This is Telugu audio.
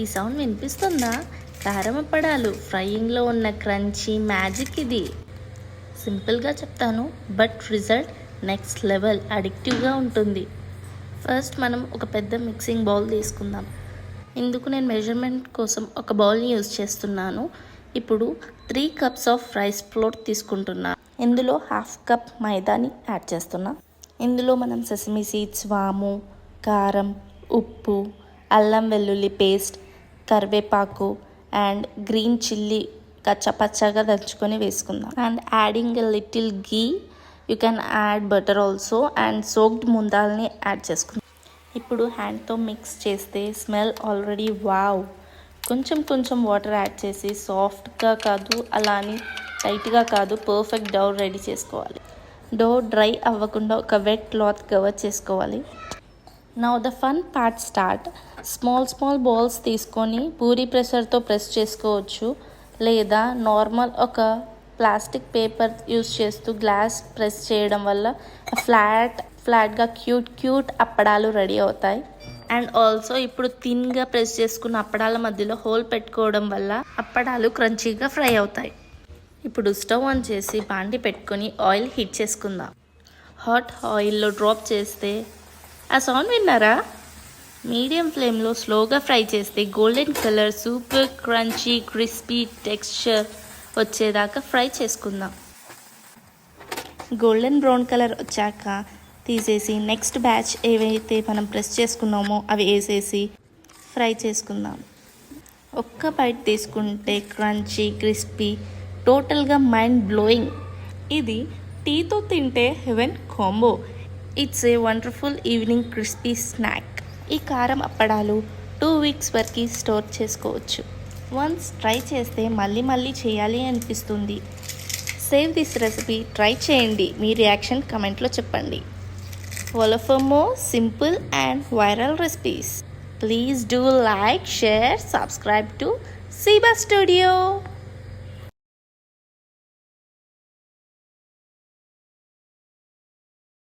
ఈ సౌండ్ వినిపిస్తుందా? కారం అప్పడాలు ఫ్రైయింగ్లో ఉన్న క్రంచీ మ్యాజిక్ ఇది. సింపుల్గా చెప్తాను, బట్ రిజల్ట్ నెక్స్ట్ లెవెల్, అడిక్టివ్గా ఉంటుంది. ఫస్ట్ మనం ఒక పెద్ద మిక్సింగ్ బౌల్ తీసుకుందాం. ఇందుకు నేను మెజర్మెంట్ కోసం ఒక బౌల్ని యూజ్ చేస్తున్నాను. ఇప్పుడు 3 cups ఆఫ్ రైస్ ఫ్లోర్ తీసుకుంటున్నా. ఇందులో 1/2 cup మైదాని యాడ్ చేస్తున్నా. ఇందులో మనం సెసమీ సీడ్స్, వాము, కారం, ఉప్పు, అల్లం వెల్లుల్లి పేస్ట్, కరివేపాకు అండ్ గ్రీన్ చిల్లీ కచ్చపచ్చగా దంచుకొని వేసుకుందాం. And adding a little ghee, you can add butter also. And soaked ముందాల్ని యాడ్ చేసుకుందాం. ఇప్పుడు హ్యాండ్తో మిక్స్ చేస్తే స్మెల్ ఆల్రెడీ వావ్. కొంచెం వాటర్ యాడ్ చేసి సాఫ్ట్గా కాదు, అలా అని టైట్గా కాదు, పర్ఫెక్ట్ డౌ రెడీ చేసుకోవాలి. డో డ్రై అవ్వకుండా ఒక వెట్ క్లాత్ కవర్ చేసుకోవాలి. Now the fun part start. Small balls తీసుకొని పూరీ ప్రెషర్తో ప్రెస్ చేసుకోవచ్చు, లేదా నార్మల్ ఒక ప్లాస్టిక్ పేపర్ యూస్ చేస్తూ గ్లాస్ ప్రెస్ చేయడం వల్ల ఫ్లాట్గా క్యూట్ అప్పడాలు రెడీ అవుతాయి. అండ్ ఆల్సో ఇప్పుడు థిన్గా ప్రెస్ చేసుకున్న అప్పడాల మధ్యలో హోల్ పెట్టుకోవడం వల్ల అప్పడాలు క్రంచీగా ఫ్రై అవుతాయి. ఇప్పుడు స్టవ్ ఆన్ చేసి బాండి పెట్టుకొని ఆయిల్ హీట్ చేసుకుందాం. హాట్ ఆయిల్లో డ్రాప్ చేస్తే ఆ సౌండ్ విన్నారా? మీడియం ఫ్లేమ్లో స్లోగా ఫ్రై చేస్తే golden colour, super crunchy crispy texture వచ్చేదాకా ఫ్రై చేసుకుందాం. గోల్డెన్ బ్రౌన్ కలర్ వచ్చాక తీసేసి నెక్స్ట్ బ్యాచ్ ఏవైతే మనం ప్రెస్ చేసుకున్నామో అవి వేసేసి ఫ్రై చేసుకుందాం. ఒక్క బైట్ తీసుకుంటే క్రంచీ, క్రిస్పీ, టోటల్గా మైండ్ బ్లోయింగ్. ఇది టీతో తింటే heaven combo. It's a wonderful evening crispy snack. ఈ కారం అప్పడాలు 2 weeks వరకు స్టోర్ చేసుకోవచ్చు. వన్స్ ట్రై చేస్తే మళ్ళీ చేయాలి అనిపిస్తుంది. సేవ్ దిస్ రెసిపీ, ట్రై చేయండి. మీ రియాక్షన్ కమెంట్లో చెప్పండి. Follow for more simple and viral recipes. Please do like, share, subscribe to Siba Studio.